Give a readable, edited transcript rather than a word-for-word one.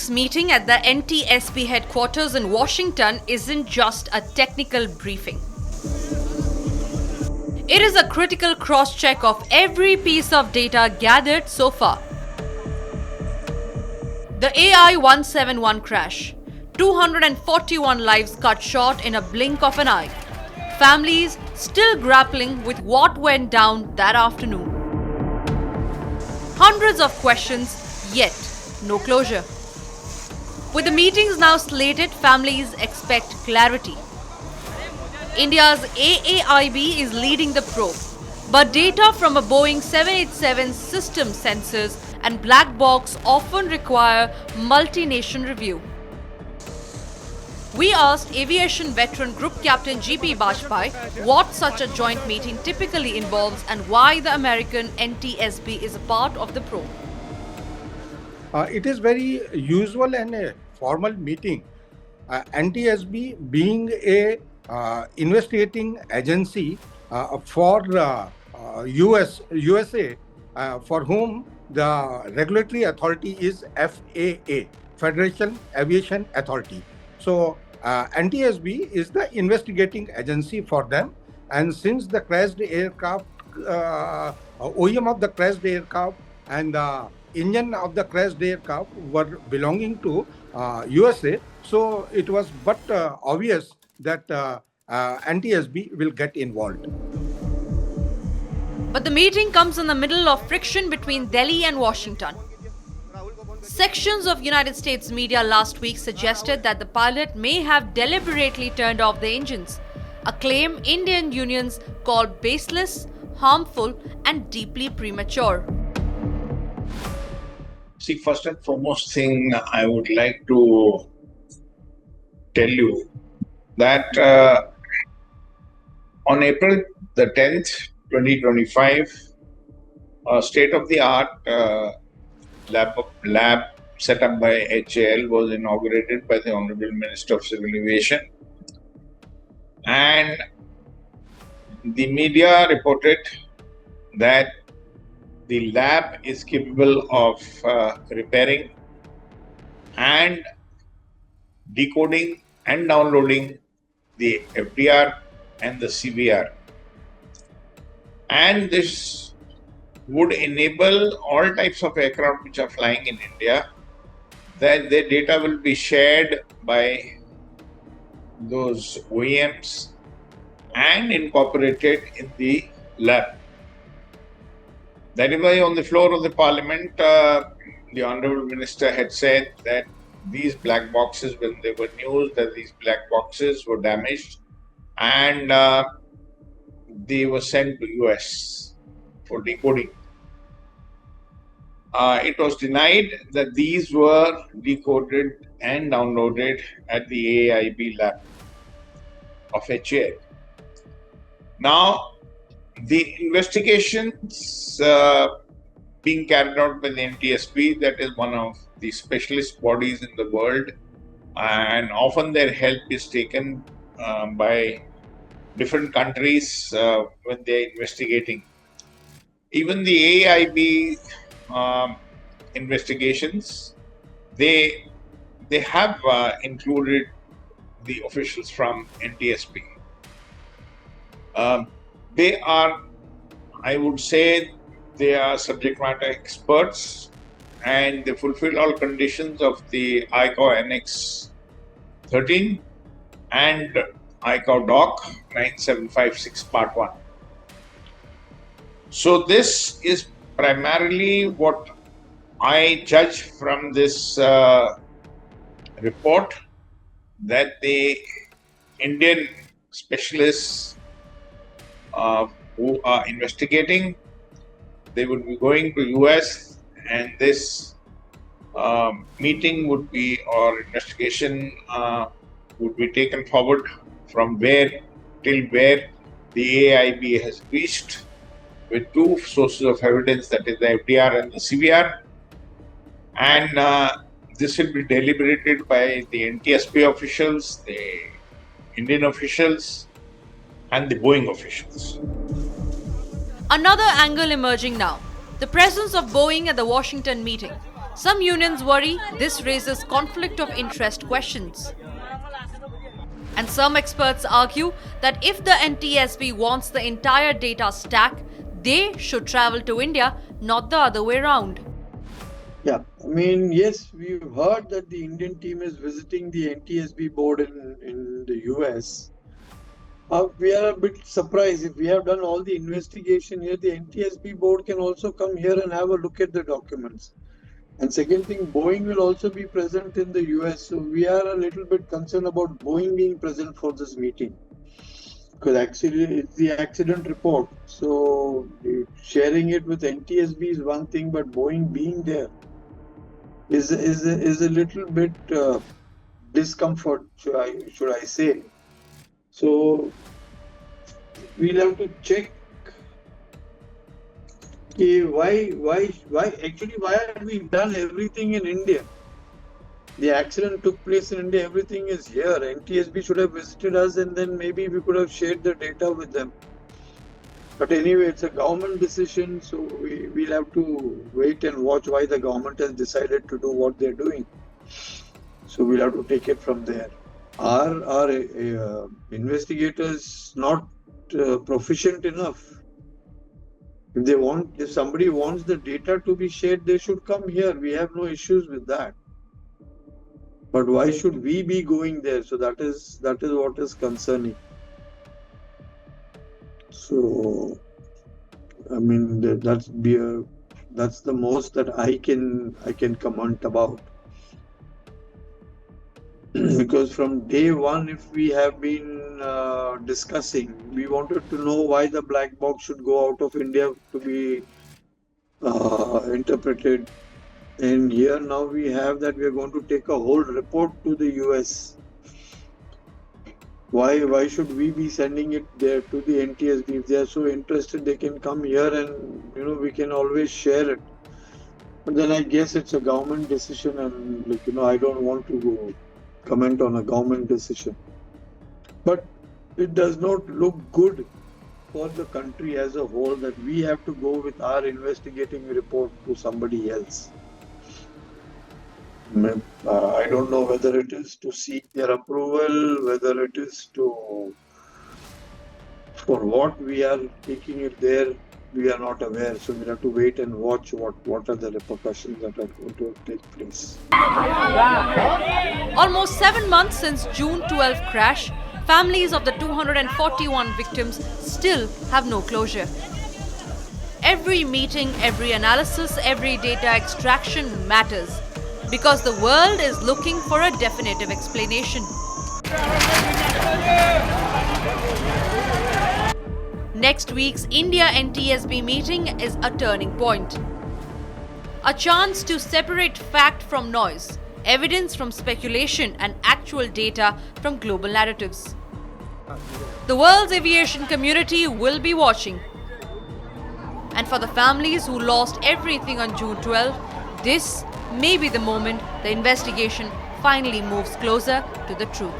week's meeting at the NTSB headquarters in Washington isn't just a technical briefing. It is a critical cross-check of every piece of data gathered so far. The AI-171 crash. 241 lives cut short in a blink of an eye. Families still grappling with what went down that afternoon. Hundreds of questions, yet no closure. With the meetings now slated, families expect clarity. India's AAIB is leading the probe, but data from a Boeing 787 system sensors and black box often require multi-nation review. We asked aviation veteran Group Captain GP Bajpai what such a joint meeting typically involves and why the American NTSB is a part of the probe. It is very usual and a formal meeting. NTSB being a investigating agency for USA, for whom the regulatory authority is FAA, Federal Aviation Authority. So NTSB is the investigating agency for them, and since the crashed aircraft, OEM of the crashed aircraft and the engine of the crashed aircraft were belonging to USA, so it was but obvious that NTSB will get involved. But the meeting comes in the middle of friction between Delhi and Washington. Sections of United States media last week suggested that the pilot may have deliberately turned off the engines, a claim Indian unions call baseless, harmful, and deeply premature. See, first and foremost thing I would like to tell you that on April the 10th, 2025, a state-of-the-art lab set up by HAL was inaugurated by the Honorable Minister of Civil Aviation, and the media reported that the lab is capable of repairing and decoding and downloading the FDR and the CVR, and this would enable all types of aircraft which are flying in India, that their data will be shared by those OEMs and incorporated in the lab. That is why on the floor of the parliament, the Honorable Minister had said that these black boxes, when they were news that these black boxes were damaged and they were sent to US for decoding. It was denied that these were decoded and downloaded at the AIB lab of HAL. Now, the investigations being carried out by the NTSB, that is one of the specialist bodies in the world, and often their help is taken by different countries when they are investigating. Even the AIB investigations, they have included the officials from NTSB. They are, I would say, they are subject matter experts, and they fulfill all conditions of the ICAO Annex 13 and ICAO Doc 9756 Part 1. So this is primarily what I judge from this report, that the Indian specialists who are investigating, they would be going to US, and this meeting would be, or investigation would be taken forward from where till where the AIB has reached, with two sources of evidence, that is the FDR and the CVR, and this will be deliberated by the NTSB officials, the Indian officials, and the Boeing officials. Another angle emerging now, the presence of Boeing at the Washington meeting. Some unions worry this raises conflict of interest questions. And some experts argue that if the NTSB wants the entire data stack, they should travel to India, not the other way around. Yeah, I mean, yes, we've heard that the Indian team is visiting the NTSB board in the US. We are a bit surprised. If we have done all the investigation here, the NTSB board can also come here and have a look at the documents. And second thing, Boeing will also be present in the US. So we are a little bit concerned about Boeing being present for this meeting. Because actually it's the accident report. So sharing it with NTSB is one thing, but Boeing being there is a little bit discomfort, should I say. So we'll have to check why have we done everything in India? The accident took place in India, everything is here. NTSB should have visited us and then maybe we could have shared the data with them. But anyway, it's a government decision, so we'll have to wait and watch why the government has decided to do what they're doing. So we'll have to take it from there. Are investigators not proficient enough? If somebody wants the data to be shared, they should come here. We have no issues with that. But why should we be going there? So that is what is concerning. So, I mean, that's the most that I can comment about. Because from day one, if we have been discussing, we wanted to know why the black box should go out of India to be interpreted. And here now we have that we are going to take a whole report to the US. Why should we be sending it there to the NTSB? If they are so interested, they can come here and we can always share it. But then I guess it's a government decision, and I don't want to go comment on a government decision. But it does not look good for the country as a whole that we have to go with our investigating report to somebody else. I don't know whether it is to seek their approval, whether it is for what we are taking it there, we are not aware. So we have to wait and watch what are the repercussions that are going to take place. Almost 7 months since June 12 crash, families of the 241 victims still have no closure. Every meeting, every analysis, every data extraction matters because the world is looking for a definitive explanation. Next week's India NTSB meeting is a turning point. A chance to separate fact from noise, evidence from speculation, and actual data from global narratives. The world's aviation community will be watching. And for the families who lost everything on June 12, this may be the moment the investigation finally moves closer to the truth.